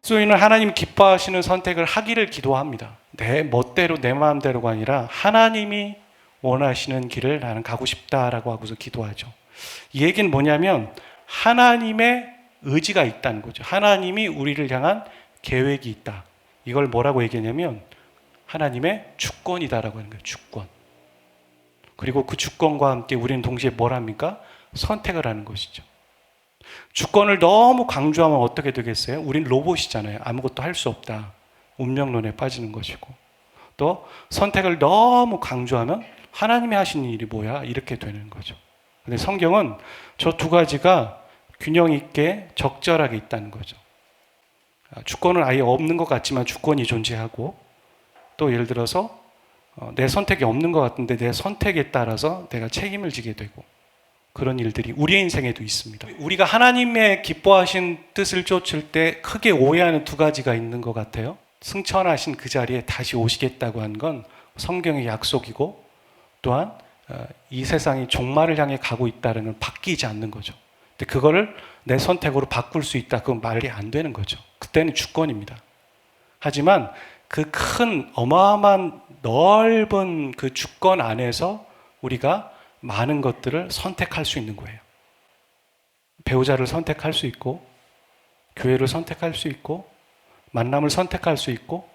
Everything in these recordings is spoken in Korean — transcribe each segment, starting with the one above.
그리스도인은 하나님 기뻐하시는 선택을 하기를 기도합니다. 내 멋대로 내 마음대로가 아니라 하나님이 원하시는 길을 나는 가고 싶다라고 하고서 기도하죠. 이 얘기는 뭐냐면 하나님의 의지가 있다는 거죠. 하나님이 우리를 향한 계획이 있다. 이걸 뭐라고 얘기하냐면 하나님의 주권이다라고 하는 거예요. 주권. 그리고 그 주권과 함께 우리는 동시에 뭘 합니까? 선택을 하는 것이죠. 주권을 너무 강조하면 어떻게 되겠어요? 우린 로봇이잖아요. 아무것도 할 수 없다. 운명론에 빠지는 것이고. 또 선택을 너무 강조하면 하나님이 하신 일이 뭐야? 이렇게 되는 거죠. 근데 성경은 저 두 가지가 균형 있게 적절하게 있다는 거죠. 주권은 아예 없는 것 같지만 주권이 존재하고, 또 예를 들어서 내 선택이 없는 것 같은데 내 선택에 따라서 내가 책임을 지게 되고, 그런 일들이 우리의 인생에도 있습니다. 우리가 하나님의 기뻐하신 뜻을 쫓을 때 크게 오해하는 두 가지가 있는 것 같아요. 승천하신 그 자리에 다시 오시겠다고 한 건 성경의 약속이고, 또한 이 세상이 종말을 향해 가고 있다는 바뀌지 않는 거죠. 근데 그거를 내 선택으로 바꿀 수 있다, 그건 말이 안 되는 거죠. 그때는 주권입니다. 하지만 그 큰 어마어마한 넓은 그 주권 안에서 우리가 많은 것들을 선택할 수 있는 거예요. 배우자를 선택할 수 있고, 교회를 선택할 수 있고, 만남을 선택할 수 있고,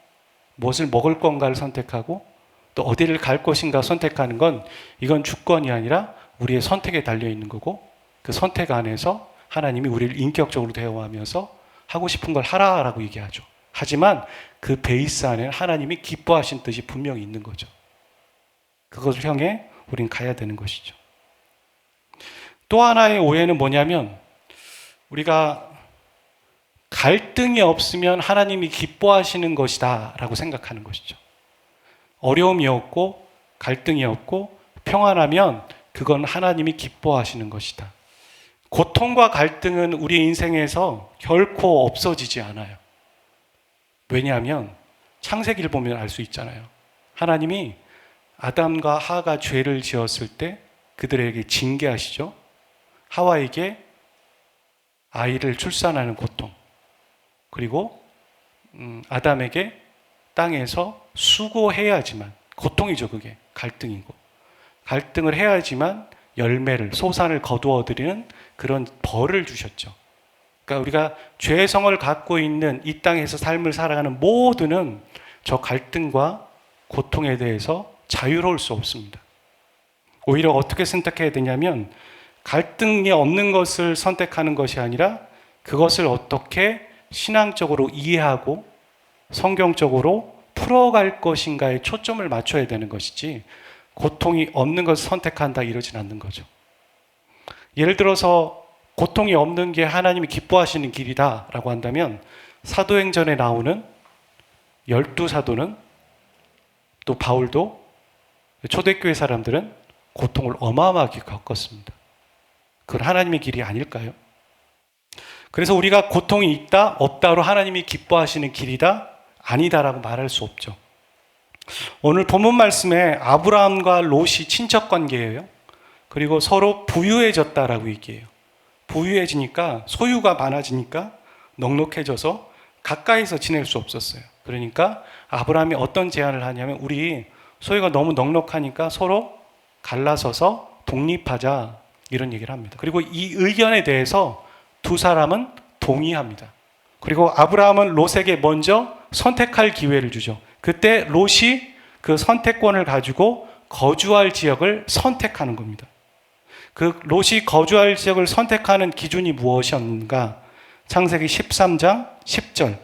무엇을 먹을 건가를 선택하고, 또 어디를 갈 것인가 선택하는 건, 이건 주권이 아니라 우리의 선택에 달려있는 거고, 그 선택 안에서 하나님이 우리를 인격적으로 대화하면서 하고 싶은 걸 하라라고 얘기하죠. 하지만 그 베이스 안에는 하나님이 기뻐하신 뜻이 분명히 있는 거죠. 그것을 향해 우린 가야 되는 것이죠. 또 하나의 오해는 뭐냐면 우리가 갈등이 없으면 하나님이 기뻐하시는 것이다 라고 생각하는 것이죠. 어려움이 없고 갈등이 없고 평안하면 그건 하나님이 기뻐하시는 것이다. 고통과 갈등은 우리 인생에서 결코 없어지지 않아요. 왜냐하면 창세기를 보면 알 수 있잖아요. 하나님이 아담과 하가 죄를 지었을 때 그들에게 징계하시죠. 하와에게 아이를 출산하는 고통, 그리고 아담에게 땅에서 수고해야지만, 고통이죠. 그게 갈등이고, 갈등을 해야지만 열매를, 소산을 거두어들이는 그런 벌을 주셨죠. 그러니까 우리가 죄의 성을 갖고 있는 이 땅에서 삶을 살아가는 모두는 저 갈등과 고통에 대해서 자유로울 수 없습니다. 오히려 어떻게 선택해야 되냐면 갈등이 없는 것을 선택하는 것이 아니라 그것을 어떻게 신앙적으로 이해하고 성경적으로 풀어갈 것인가에 초점을 맞춰야 되는 것이지, 고통이 없는 것을 선택한다 이러진 않는 거죠. 예를 들어서 고통이 없는 게 하나님이 기뻐하시는 길이다 라고 한다면 사도행전에 나오는 12사도는, 또 바울도, 초대교회 사람들은 고통을 어마어마하게 겪었습니다. 그건 하나님의 길이 아닐까요? 그래서 우리가 고통이 있다, 없다로 하나님이 기뻐하시는 길이다, 아니다라고 말할 수 없죠. 오늘 본문 말씀에 아브라함과 롯이 친척 관계예요. 그리고 서로 부유해졌다라고 얘기해요. 부유해지니까, 소유가 많아지니까 넉넉해져서 가까이서 지낼 수 없었어요. 그러니까 아브라함이 어떤 제안을 하냐면, 우리 소유가 너무 넉넉하니까 서로 갈라서서 독립하자, 이런 얘기를 합니다. 그리고 이 의견에 대해서 두 사람은 동의합니다. 그리고 아브라함은 롯에게 먼저 선택할 기회를 주죠. 그때 롯이 그 선택권을 가지고 거주할 지역을 선택하는 겁니다. 그 롯이 거주할 지역을 선택하는 기준이 무엇이었는가? 창세기 13장 10절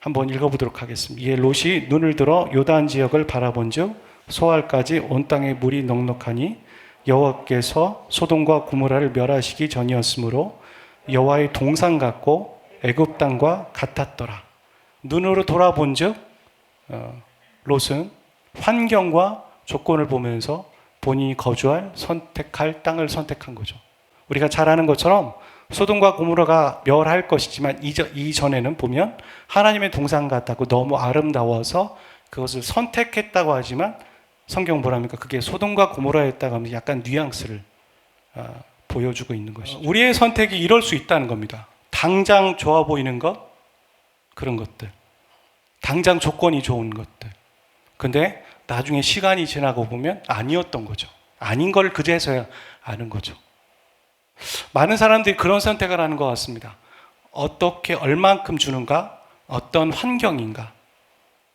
한번 읽어보도록 하겠습니다. 이에 롯이 눈을 들어 요단 지역을 바라본즉 소알까지 온 땅에 물이 넉넉하니 여호와께서 소돔과 고모라를 멸하시기 전이었으므로 여호와의 동산 같고 애굽 땅과 같았더라. 눈으로 돌아본즉 롯은 환경과 조건을 보면서 본인이 거주할, 선택할 땅을 선택한 거죠. 우리가 잘 아는 것처럼 소돔과 고모라가 멸할 것이지만 이전에는 보면 하나님의 동산 같다고 너무 아름다워서 그것을 선택했다고 하지만 성경 뭐랍니까? 그게 소돔과 고모라였다고 하면 약간 뉘앙스를 보여주고 있는 것이죠. 우리의 선택이 이럴 수 있다는 겁니다. 당장 좋아 보이는 것, 그런 것들. 당장 조건이 좋은 것들. 근데 나중에 시간이 지나고 보면 아니었던 거죠. 아닌 걸 그제서야 아는 거죠. 많은 사람들이 그런 선택을 하는 것 같습니다. 어떻게 얼만큼 주는가? 어떤 환경인가?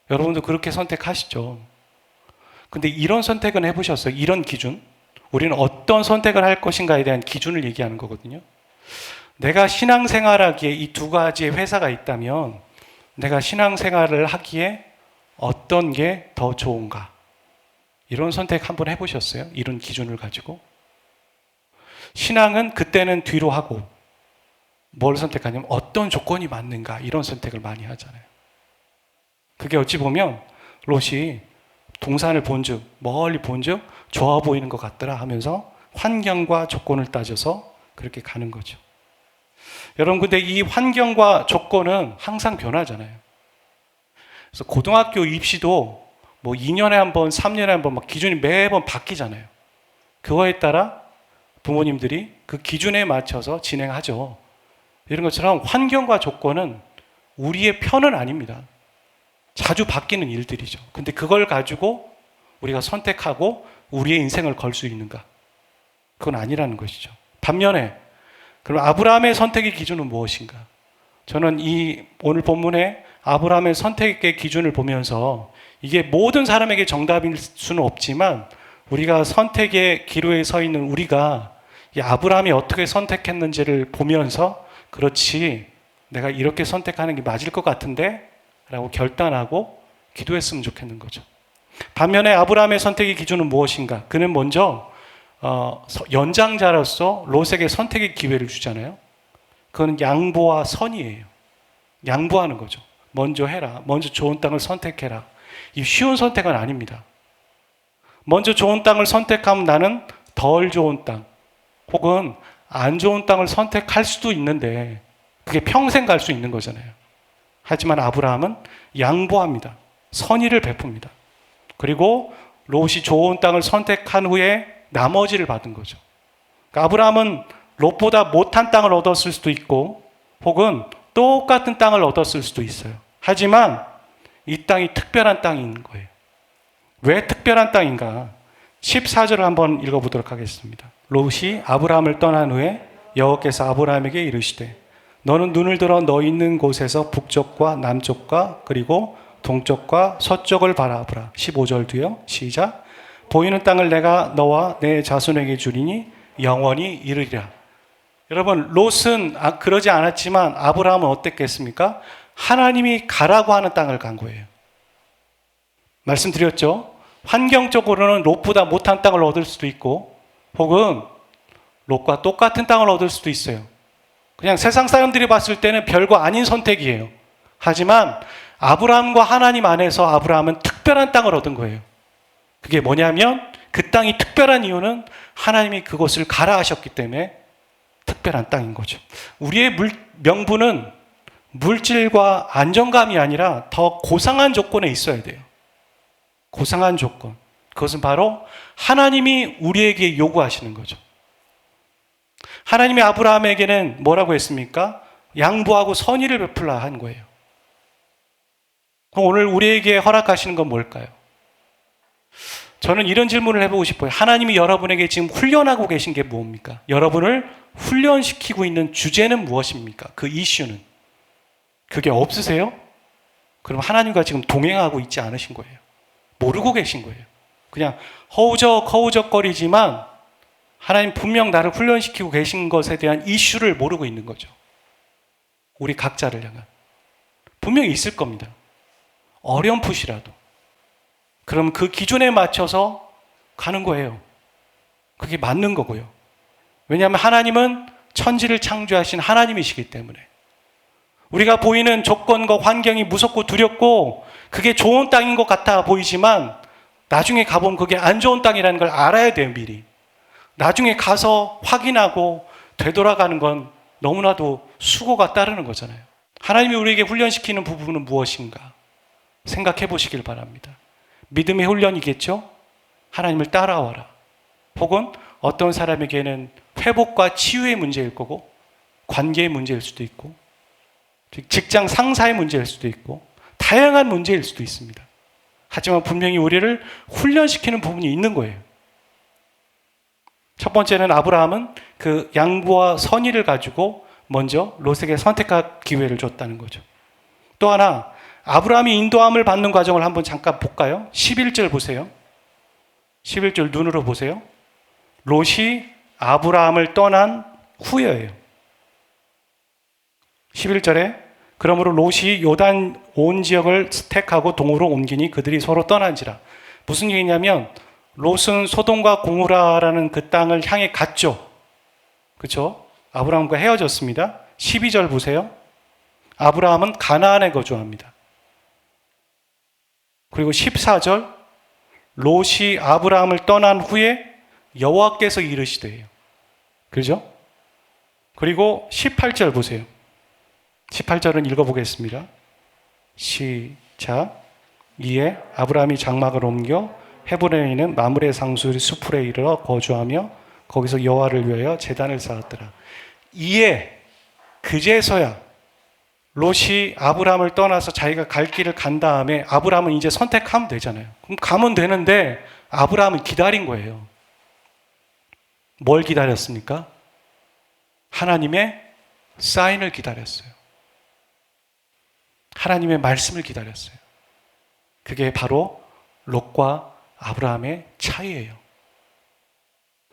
여러분도 그렇게 선택하시죠. 근데 이런 선택은 해보셨어요? 이런 기준? 우리는 어떤 선택을 할 것인가에 대한 기준을 얘기하는 거거든요. 내가 신앙생활하기에 이 두 가지의 회사가 있다면 내가 신앙생활을 하기에 어떤 게 더 좋은가? 이런 선택 한번 해보셨어요? 이런 기준을 가지고? 신앙은 그때는 뒤로 하고 뭘 선택하냐면 어떤 조건이 맞는가? 이런 선택을 많이 하잖아요. 그게 어찌 보면 롯이 동산을 본즉 멀리 본즉 좋아 보이는 것 같더라 하면서 환경과 조건을 따져서 그렇게 가는 거죠. 여러분 근데 이 환경과 조건은 항상 변하잖아요. 그래서 고등학교 입시도 뭐 2년에 한 번, 3년에 한 번 막 기준이 매번 바뀌잖아요. 그거에 따라 부모님들이 그 기준에 맞춰서 진행하죠. 이런 것처럼 환경과 조건은 우리의 편은 아닙니다. 자주 바뀌는 일들이죠. 근데 그걸 가지고 우리가 선택하고 우리의 인생을 걸 수 있는가? 그건 아니라는 것이죠. 반면에 그럼 아브라함의 선택의 기준은 무엇인가? 저는 이 오늘 본문에 아브라함의 선택의 기준을 보면서 이게 모든 사람에게 정답일 수는 없지만 우리가 선택의 기로에 서 있는 우리가 이 아브라함이 어떻게 선택했는지를 보면서 그렇지 내가 이렇게 선택하는 게 맞을 것 같은데 라고 결단하고 기도했으면 좋겠는 거죠. 반면에 아브라함의 선택의 기준은 무엇인가? 그는 먼저 연장자로서 롯에게 선택의 기회를 주잖아요. 그건 양보와 선이에요. 양보하는 거죠. 먼저 해라. 먼저 좋은 땅을 선택해라. 이 쉬운 선택은 아닙니다. 먼저 좋은 땅을 선택하면 나는 덜 좋은 땅 혹은 안 좋은 땅을 선택할 수도 있는데 그게 평생 갈 수 있는 거잖아요. 하지만 아브라함은 양보합니다. 선의를 베풉니다. 그리고 롯이 좋은 땅을 선택한 후에 나머지를 받은 거죠. 그러니까 아브라함은 롯보다 못한 땅을 얻었을 수도 있고 혹은 똑같은 땅을 얻었을 수도 있어요. 하지만 이 땅이 특별한 땅인 거예요. 왜 특별한 땅인가? 14절을 한번 읽어보도록 하겠습니다. 롯이 아브라함을 떠난 후에 여호와께서 아브라함에게 이르시되 너는 눈을 들어 너 있는 곳에서 북쪽과 남쪽과 그리고 동쪽과 서쪽을 바라보라. 15절 뒤요. 시작. 보이는 땅을 내가 너와 내 자손에게 주리니 영원히 이르리라. 여러분 롯은 그러지 않았지만 아브라함은 어땠겠습니까? 하나님이 가라고 하는 땅을 간 거예요. 말씀드렸죠. 환경적으로는 롯보다 못한 땅을 얻을 수도 있고 혹은 롯과 똑같은 땅을 얻을 수도 있어요. 그냥 세상 사람들이 봤을 때는 별거 아닌 선택이에요. 하지만 아브라함과 하나님 안에서 아브라함은 특별한 땅을 얻은 거예요. 그게 뭐냐면 그 땅이 특별한 이유는 하나님이 그곳을 가라 하셨기 때문에 특별한 땅인 거죠. 우리의 명분은 물질과 안정감이 아니라 더 고상한 조건에 있어야 돼요. 고상한 조건. 그것은 바로 하나님이 우리에게 요구하시는 거죠. 하나님이 아브라함에게는 뭐라고 했습니까? 양보하고 선의를 베풀라 한 거예요. 그럼 오늘 우리에게 허락하시는 건 뭘까요? 저는 이런 질문을 해보고 싶어요. 하나님이 여러분에게 지금 훈련하고 계신 게 뭡니까? 여러분을 훈련시키고 있는 주제는 무엇입니까? 그 이슈는. 그게 없으세요? 그럼 하나님과 지금 동행하고 있지 않으신 거예요. 모르고 계신 거예요. 그냥 허우적거리지만 하나님 분명 나를 훈련시키고 계신 것에 대한 이슈를 모르고 있는 거죠. 우리 각자를 향한. 분명히 있을 겁니다. 어렴풋이라도. 그럼 그 기준에 맞춰서 가는 거예요. 그게 맞는 거고요. 왜냐하면 하나님은 천지를 창조하신 하나님이시기 때문에. 우리가 보이는 조건과 환경이 무섭고 두렵고 그게 좋은 땅인 것 같아 보이지만 나중에 가보면 그게 안 좋은 땅이라는 걸 알아야 돼요, 미리. 나중에 가서 확인하고 되돌아가는 건 너무나도 수고가 따르는 거잖아요. 하나님이 우리에게 훈련시키는 부분은 무엇인가? 생각해 보시길 바랍니다. 믿음의 훈련이겠죠? 하나님을 따라와라. 혹은 어떤 사람에게는 회복과 치유의 문제일 거고 관계의 문제일 수도 있고 즉 직장 상사의 문제일 수도 있고 다양한 문제일 수도 있습니다. 하지만 분명히 우리를 훈련시키는 부분이 있는 거예요. 첫 번째는 아브라함은 그 양보와 선의를 가지고 먼저 롯에게 선택할 기회를 줬다는 거죠. 또 하나, 아브라함이 인도함을 받는 과정을 한번 잠깐 볼까요? 11절 보세요. 11절 눈으로 보세요. 롯이 아브라함을 떠난 후에예요. 11절에 그러므로 롯이 요단 온 지역을 택하고 동으로 옮기니 그들이 서로 떠난지라. 무슨 얘기냐면 롯은 소돔과 고모라라는 그 땅을 향해 갔죠. 그렇죠? 아브라함과 헤어졌습니다. 12절 보세요. 아브라함은 가나안에 거주합니다. 그리고 14절 롯이 아브라함을 떠난 후에 여호와께서 이르시되요. 그렇죠? 그리고 18절 보세요. 18절은 읽어보겠습니다. 시작. 이에 아브라함이 장막을 옮겨 헤브론에 있는 마므레 상수리 수풀에 이르러 거주하며 거기서 여호와를 위하여 제단을 쌓았더라. 이에 그제서야 롯이 아브라함을 떠나서 자기가 갈 길을 간 다음에 아브라함은 이제 선택하면 되잖아요. 그럼 가면 되는데 아브라함은 기다린 거예요. 뭘 기다렸습니까? 하나님의 사인을 기다렸어요. 하나님의 말씀을 기다렸어요. 그게 바로 롯과 아브라함의 차이예요.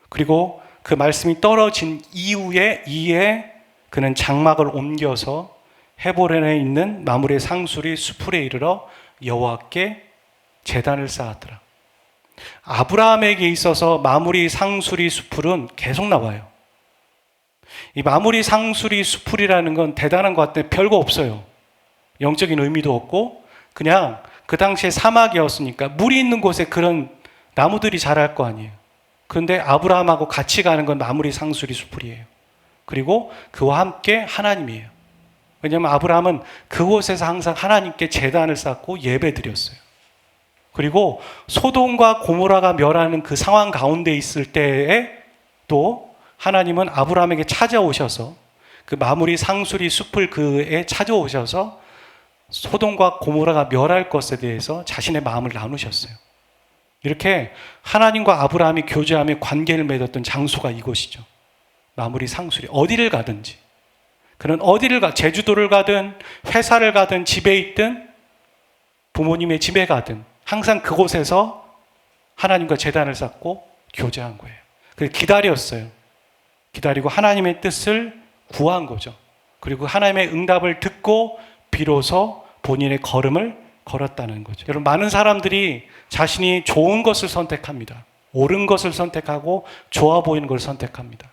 그리고 그 말씀이 떨어진 이후에 그는 장막을 옮겨서 헤브론에 있는 마므레 상수리 수풀에 이르러 여호와께 제단을 쌓았더라. 아브라함에게 있어서 마므리 상수리 수풀은 계속 나와요. 이 마므리 상수리 수풀이라는 건 대단한 것 같은데 별거 없어요. 영적인 의미도 없고 그냥 그 당시에 사막이었으니까 물이 있는 곳에 그런 나무들이 자랄 거 아니에요. 그런데 아브라함하고 같이 가는 건 마므리 상수리 수풀이에요. 그리고 그와 함께 하나님이에요. 왜냐하면 아브라함은 그곳에서 항상 하나님께 제단을 쌓고 예배 드렸어요. 그리고 소돔과 고모라가 멸하는 그 상황 가운데 있을 때에 또 하나님은 아브라함에게 찾아오셔서 그 마므리 상수리 숲을 그에 찾아오셔서 소돔과 고모라가 멸할 것에 대해서 자신의 마음을 나누셨어요. 이렇게 하나님과 아브라함이 교제하며 관계를 맺었던 장소가 이곳이죠. 마므리 상수리. 어디를 가든지. 그는 어디를 제주도를 가든 회사를 가든 집에 있든 부모님의 집에 가든 항상 그곳에서 하나님과 제단을 쌓고 교제한 거예요. 그래서 기다렸어요. 기다리고 하나님의 뜻을 구한 거죠. 그리고 하나님의 응답을 듣고 비로소 본인의 걸음을 걸었다는 거죠. 여러분, 많은 사람들이 자신이 좋은 것을 선택합니다. 옳은 것을 선택하고 좋아 보이는 것을 선택합니다.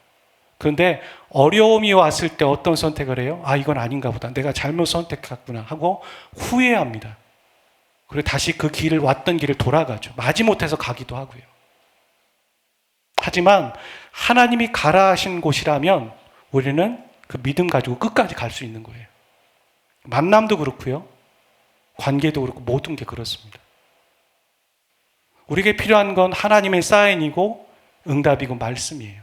그런데 어려움이 왔을 때 어떤 선택을 해요? 아, 이건 아닌가 보다. 내가 잘못 선택했구나 하고 후회합니다. 그리고 다시 그 길을 왔던 길을 돌아가죠. 마지못해서 가기도 하고요. 하지만 하나님이 가라 하신 곳이라면 우리는 그 믿음 가지고 끝까지 갈 수 있는 거예요. 만남도 그렇고요. 관계도 그렇고 모든 게 그렇습니다. 우리에게 필요한 건 하나님의 사인이고 응답이고 말씀이에요.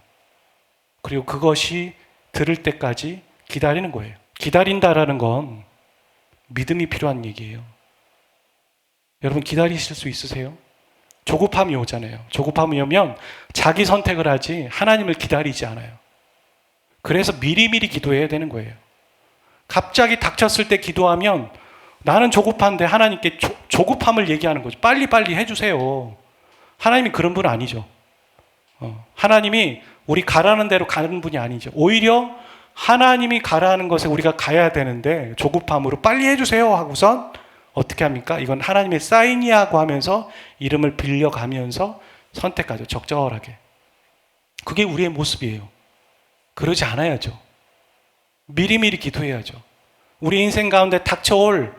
그리고 그것이 들을 때까지 기다리는 거예요. 기다린다라는 건 믿음이 필요한 얘기예요. 여러분, 기다리실 수 있으세요? 조급함이 오잖아요. 조급함이 오면 자기 선택을 하지 하나님을 기다리지 않아요. 그래서 미리미리 기도해야 되는 거예요. 갑자기 닥쳤을 때 기도하면 나는 조급한데 하나님께 조급함을 얘기하는 거죠. 빨리빨리 해주세요. 하나님이 그런 분 아니죠. 하나님이 우리 가라는 대로 가는 분이 아니죠. 오히려 하나님이 가라는 것에 우리가 가야 되는데 조급함으로 빨리 해주세요 하고선 어떻게 합니까? 이건 하나님의 사인이야 하고 하면서 이름을 빌려가면서 선택하죠. 적절하게. 그게 우리의 모습이에요. 그러지 않아야죠. 미리미리 기도해야죠. 우리 인생 가운데 닥쳐올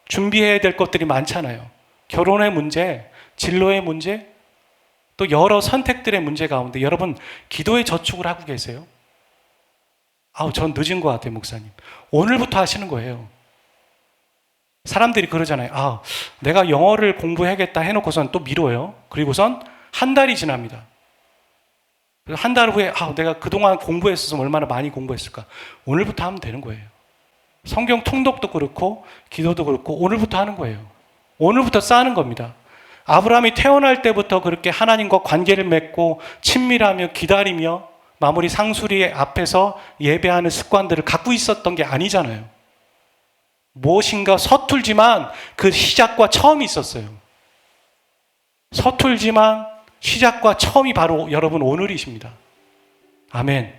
준비해야 될 것들이 많잖아요. 결혼의 문제, 진로의 문제, 또 여러 선택들의 문제 가운데 여러분 기도의 저축을 하고 계세요? 전 늦은 것 같아요, 목사님. 오늘부터 하시는 거예요. 사람들이 그러잖아요. 내가 영어를 공부해야겠다 해놓고선 또 미뤄요. 그리고선 한 달이 지납니다. 한 달 후에 내가 그동안 공부했어서 얼마나 많이 공부했을까. 오늘부터 하면 되는 거예요. 성경 통독도 그렇고 기도도 그렇고 오늘부터 하는 거예요. 오늘부터 쌓는 겁니다. 아브라함이 태어날 때부터 그렇게 하나님과 관계를 맺고 친밀하며 기다리며 마무리 상수리 앞에서 예배하는 습관들을 갖고 있었던 게 아니잖아요. 무엇인가 서툴지만 그 시작과 처음이 있었어요. 서툴지만 시작과 처음이 바로 여러분 오늘이십니다. 아멘.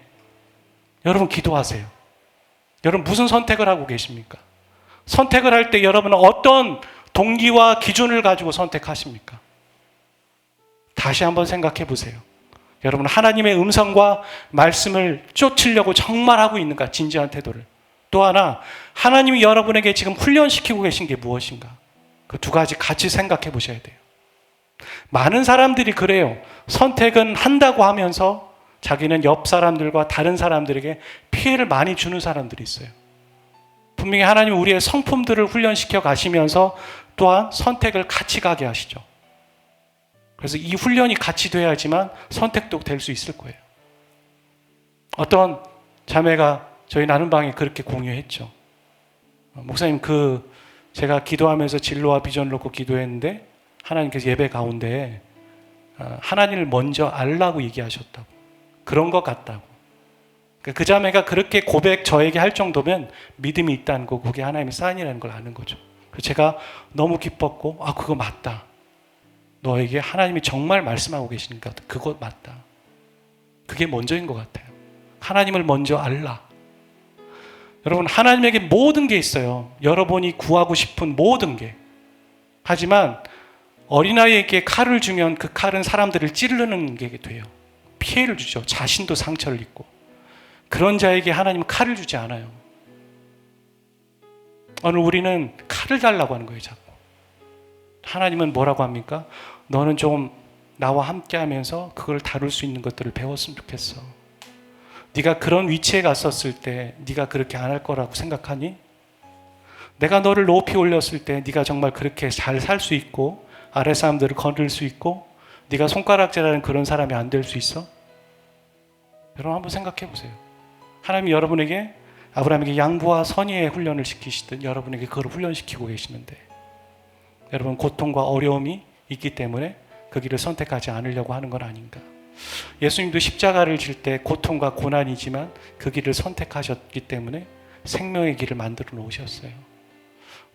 여러분 기도하세요. 여러분 무슨 선택을 하고 계십니까? 선택을 할 때 여러분은 어떤 동기와 기준을 가지고 선택하십니까? 다시 한번 생각해 보세요. 여러분 하나님의 음성과 말씀을 쫓으려고 정말 하고 있는가? 진지한 태도를. 또 하나, 하나님이 여러분에게 지금 훈련시키고 계신 게 무엇인가? 그 두 가지 같이 생각해 보셔야 돼요. 많은 사람들이 그래요. 선택은 한다고 하면서 자기는 옆 사람들과 다른 사람들에게 피해를 많이 주는 사람들이 있어요. 분명히 하나님 우리의 성품들을 훈련시켜 가시면서 또한 선택을 같이 가게 하시죠. 그래서 이 훈련이 같이 돼야지만 선택도 될 수 있을 거예요. 어떤 자매가 저희 나눔방에 그렇게 공유했죠. 목사님, 제가 기도하면서 진로와 비전을 놓고 기도했는데 하나님께서 예배 가운데 하나님을 먼저 알라고 얘기하셨다고. 그런 것 같다고. 그 자매가 그렇게 고백 저에게 할 정도면 믿음이 있다는 거, 그게 하나님의 사인이라는 걸 아는 거죠. 그래서 제가 너무 기뻤고, 그거 맞다. 너에게 하나님이 정말 말씀하고 계시니까 그거 맞다. 그게 먼저인 것 같아요. 하나님을 먼저 알라. 여러분, 하나님에게 모든 게 있어요. 여러분이 구하고 싶은 모든 게. 하지만 어린아이에게 칼을 주면 그 칼은 사람들을 찌르는 게 돼요. 피해를 주죠. 자신도 상처를 입고. 그런 자에게 하나님은 칼을 주지 않아요. 오늘 우리는 칼을 달라고 하는 거예요, 자꾸. 하나님은 뭐라고 합니까? 너는 좀 나와 함께 하면서 그걸 다룰 수 있는 것들을 배웠으면 좋겠어. 네가 그런 위치에 갔었을 때 네가 그렇게 안 할 거라고 생각하니? 내가 너를 높이 올렸을 때 네가 정말 그렇게 잘 살 수 있고 아래 사람들을 거들 수 있고 네가 손가락질하는 그런 사람이 안 될 수 있어? 여러분 한번 생각해 보세요. 하나님이 여러분에게 아브라함에게 양보와 선의의 훈련을 시키시듯 여러분에게 그걸 훈련시키고 계시는데 여러분 고통과 어려움이 있기 때문에 그 길을 선택하지 않으려고 하는 건 아닌가? 예수님도 십자가를 질 때 고통과 고난이지만 그 길을 선택하셨기 때문에 생명의 길을 만들어 놓으셨어요.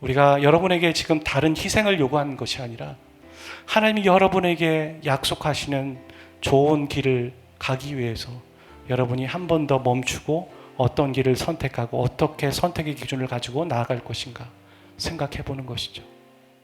우리가 여러분에게 지금 다른 희생을 요구하는 것이 아니라 하나님이 여러분에게 약속하시는 좋은 길을 가기 위해서 여러분이 한 번 더 멈추고 어떤 길을 선택하고 어떻게 선택의 기준을 가지고 나아갈 것인가 생각해 보는 것이죠.